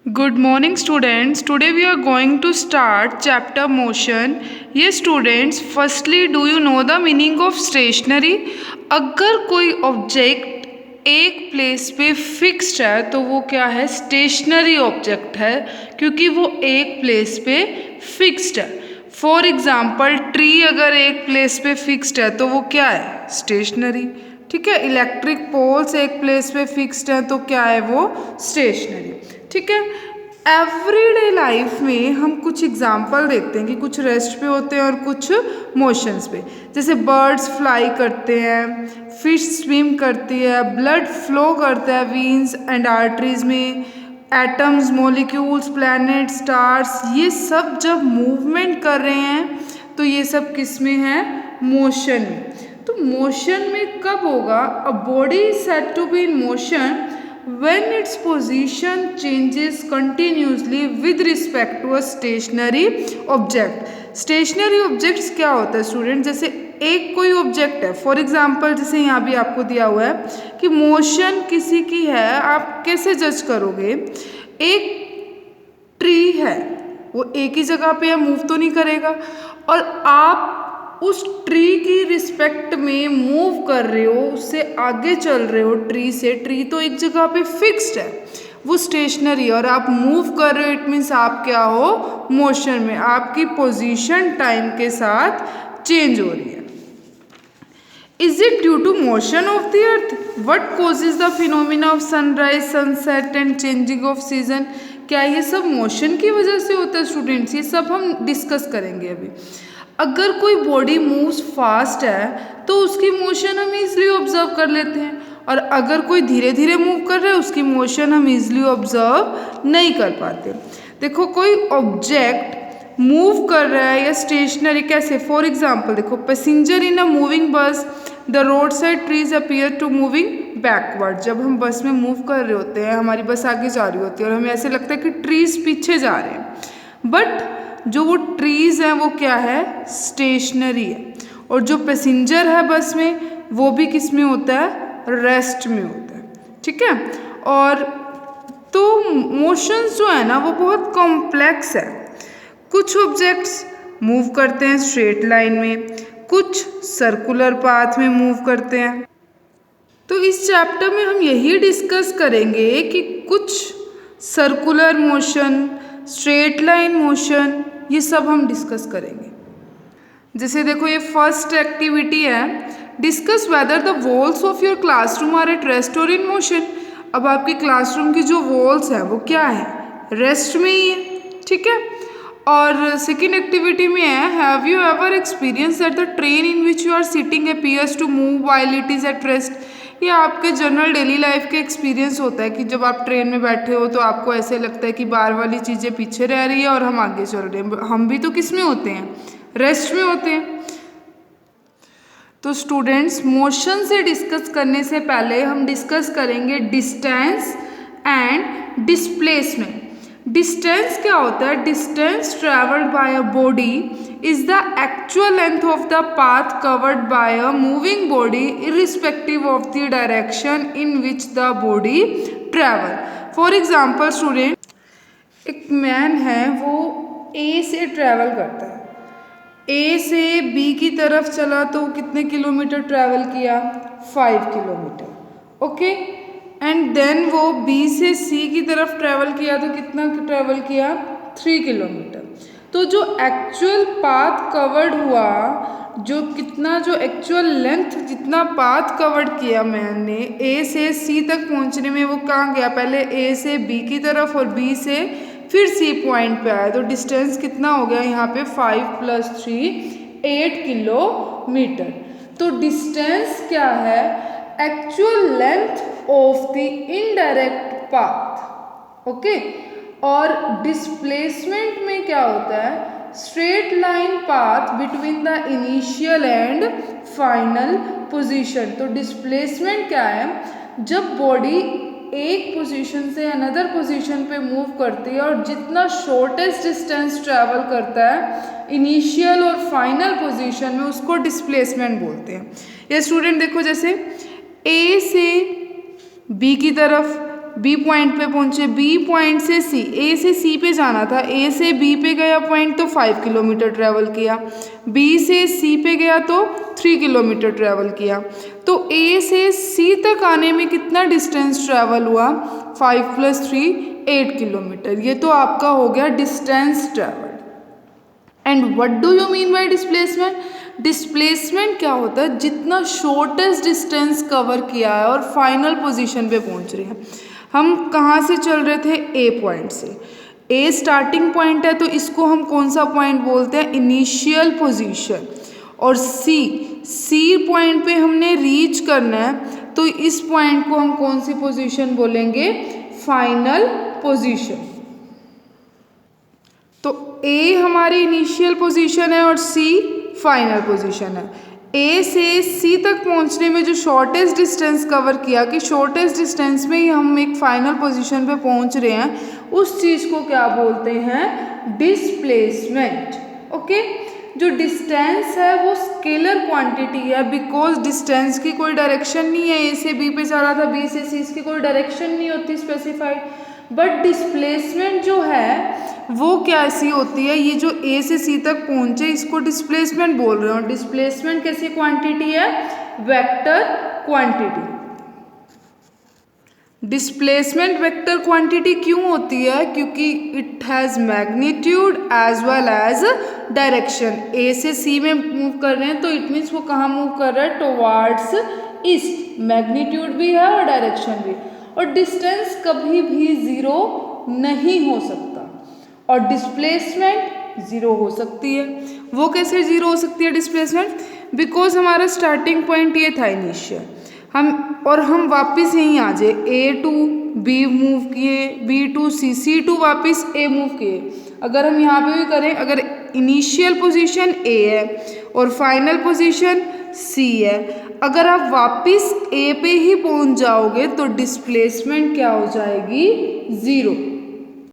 Good morning students. Today we are going to start chapter motion. Yes students, firstly do you know the meaning of stationary? अगर कोई object एक place पे fixed है तो वो क्या है? स्टेशनरी ऑब्जेक्ट है, क्योंकि वो एक प्लेस पे फिक्स्ड है। फॉर एग्जाम्पल ट्री अगर एक प्लेस पे फिक्स्ड है तो वो क्या है? स्टेशनरी। ठीक है, इलेक्ट्रिक पोल्स एक प्लेस पे फिक्स्ड है तो क्या है? वो स्टेशनरी। ठीक है, एवरीडे लाइफ में हम कुछ एग्जाम्पल देखते हैं कि कुछ रेस्ट पे होते हैं और कुछ मोशंस पे। जैसे बर्ड्स फ्लाई करते हैं, फिश स्विम करती है, ब्लड फ्लो करता है वीन्स एंड आर्टरीज में, एटम्स, मॉलिक्यूल्स, प्लैनेट, स्टार्स, ये सब जब मूवमेंट कर रहे हैं तो ये सब किस में है? मोशन में। तो मोशन में कब होगा? A body is said to be in motion when its position changes continuously with respect to a stationary object. stationary objects क्या होता है स्टूडेंट? जैसे एक कोई ऑब्जेक्ट है, फॉर एग्जाम्पल जैसे यहाँ भी आपको दिया हुआ है कि मोशन किसी की है, आप कैसे जज करोगे? एक ट्री है, वो एक ही जगह पे है, मूव तो नहीं करेगा, और आप उस ट्री की रिस्पेक्ट में मूव कर रहे हो, उससे आगे चल रहे हो ट्री से। ट्री तो एक जगह पे फिक्स्ड है, वो स्टेशनरी, और आप मूव कर रहे हो, इट मीन्स आप क्या हो? मोशन में। आपकी पोजीशन टाइम के साथ चेंज हो रही है। Is it due to motion of the earth? What causes the phenomena of sunrise, sunset and changing of season? क्या ये सब मोशन की वजह से होता है स्टूडेंट्स? ये सब हम डिस्कस करेंगे अभी। अगर कोई बॉडी मूव्स फास्ट है तो उसकी मोशन हम इजीली ऑब्जर्व कर लेते हैं, और अगर कोई धीरे धीरे मूव कर रहा है उसकी मोशन हम इजीली ऑब्जर्व नहीं कर पाते। देखो, कोई ऑब्जेक्ट मूव कर रहा है या स्टेशनरी कैसे? फॉर एग्जाम्पल देखो, passenger in a moving bus, the road side trees appear to moving backward. जब हम बस में मूव कर रहे होते हैं, हमारी बस आगे जा रही होती है और हमें ऐसे लगता है कि ट्रीज पीछे जा रहे हैं, बट जो वो ट्रीज हैं वो क्या है? स्टेशनरी है। और जो पैसेंजर है बस में वो भी किस में होता है? रेस्ट में होता है। ठीक है, और तो मोशंस जो है ना वो बहुत कॉम्प्लेक्स है। कुछ ऑब्जेक्ट्स मूव करते हैं स्ट्रेट लाइन में, कुछ सर्कुलर पाथ में मूव करते हैं। तो इस चैप्टर में हम यही डिस्कस करेंगे कि कुछ circular motion, straight line motion, ये सब हम डिस्कस करेंगे। जैसे देखो, ये फर्स्ट एक्टिविटी है, discuss whether the walls of your classroom are at rest और इन मोशन। अब आपके क्लासरूम की जो वॉल्स है वो क्या है? रेस्ट में ही है। ठीक है, और सेकेंड एक्टिविटी में है, have you ever experience that the train in which you are sitting appears to move while it is at rest? ये आपके जनरल डेली लाइफ के एक्सपीरियंस होता है कि जब आप ट्रेन में बैठे हो तो आपको ऐसे लगता है कि बाहर वाली चीज़ें पीछे रह रही है और हम आगे चल रहे हैं। हम भी तो किस में होते हैं? रेस्ट में होते हैं। तो स्टूडेंट्स, मोशन से डिस्कस करने से पहले हम डिस्कस करेंगे डिस्टेंस एंड डिस्प्लेसमेंट। डिस्टेंस क्या होता है? Distance travelled by a body is the actual length of the path covered by a moving body irrespective of the direction in which the body travel. For example student, एक man है, वो A से travel करता है, A से B की तरफ चला तो कितने किलोमीटर ट्रैवल किया? 5 किलोमीटर। ओके, एंड देन वो B से C की तरफ ट्रैवल किया तो कितना ट्रैवल किया? 3 किलोमीटर। तो जो एक्चुअल पाथ कवर्ड हुआ, जो एक्चुअल लेंथ जितना पाथ कवर्ड किया मैन ने ए से सी तक पहुंचने में, वो कहाँ गया? पहले ए से बी की तरफ और बी से फिर सी पॉइंट पे आया। तो डिस्टेंस कितना हो गया यहाँ पे? 5 + 3 8 किलोमीटर। तो डिस्टेंस क्या है? Actual length of the indirect path. Okay, और डिस्प्लेसमेंट में क्या होता है? Straight line path between the initial and final position. तो डिस्प्लेसमेंट क्या है? जब बॉडी एक पोजीशन से अनदर पोजीशन पे मूव करती है और जितना शॉर्टेस्ट डिस्टेंस ट्रैवल करता है इनिशियल और फाइनल पोजीशन में, उसको डिस्प्लेसमेंट बोलते हैं। ये स्टूडेंट देखो, जैसे ए से बी की तरफ बी पॉइंट पे पहुंचे, बी पॉइंट से सी, ए से सी पे जाना था, ए से बी पे गया पॉइंट तो 5 किलोमीटर ट्रैवल किया, बी से सी पे गया तो 3 किलोमीटर ट्रैवल किया। तो ए से सी तक आने में कितना डिस्टेंस ट्रैवल हुआ, 5 + 3 8 किलोमीटर। ये तो आपका हो गया distance travel. And what do you mean by displacement? Displacement क्या होता है, जितना शॉर्टेस्ट डिस्टेंस कवर किया है और फाइनल पोजीशन पे पहुंच रहे हैं। हम कहाँ से चल रहे थे, ए पॉइंट से, ए स्टार्टिंग पॉइंट है तो इसको हम कौन सा पॉइंट बोलते हैं, इनिशियल पोजीशन। और सी पॉइंट पे हमने रीच करना है तो इस पॉइंट को हम कौन सी पोजीशन बोलेंगे, फाइनल पोजीशन। तो ए हमारी इनिशियल पोजीशन है और सी फाइनल पोजीशन है। ए से सी तक पहुंचने में जो शॉर्टेस्ट डिस्टेंस कवर किया, कि शॉर्टेस्ट डिस्टेंस में ही हम एक फाइनल पोजीशन पे पहुंच रहे हैं, उस चीज़ को क्या बोलते हैं, डिस्प्लेसमेंट। ओके, जो डिस्टेंस है वो स्केलर क्वांटिटी है, बिकॉज डिस्टेंस की कोई डायरेक्शन नहीं है, ए से बी पे जा रहा था, बी से सी, इसकी कोई डायरेक्शन नहीं होती स्पेसिफाइड। बट डिस्प्लेसमेंट जो है वो कैसी होती है, ये जो ए से सी तक पहुंचे इसको डिस्प्लेसमेंट बोल रहे हो। डिस्प्लेसमेंट कैसी क्वांटिटी है, vector quantity. Displacement vector quantity क्यों होती है, क्योंकि it has magnitude as well as direction. A से सी में मूव कर रहे हैं तो इट मीन्स वो कहाँ मूव कर रहा है, टुवार्ड्स ईस्ट। मैग्नीट्यूड भी है और डायरेक्शन भी। और डिस्टेंस कभी भी ज़ीरो नहीं हो सकता और डिस्प्लेसमेंट ज़ीरो हो सकती है। वो कैसे ज़ीरो हो सकती है डिस्प्लेसमेंट, बिकॉज हमारा स्टार्टिंग पॉइंट ये था इनिशियल, हम वापस यहीं आ जाए, ए टू बी मूव किए, B to C, C to वापस ए मूव किए। अगर हम यहाँ पे भी करें, अगर इनिशियल पोजीशन ए है और फाइनल पोजीशन सी है, अगर आप वापस ए पे ही पहुँच जाओगे तो डिस्प्लेसमेंट क्या हो जाएगी, ज़ीरो।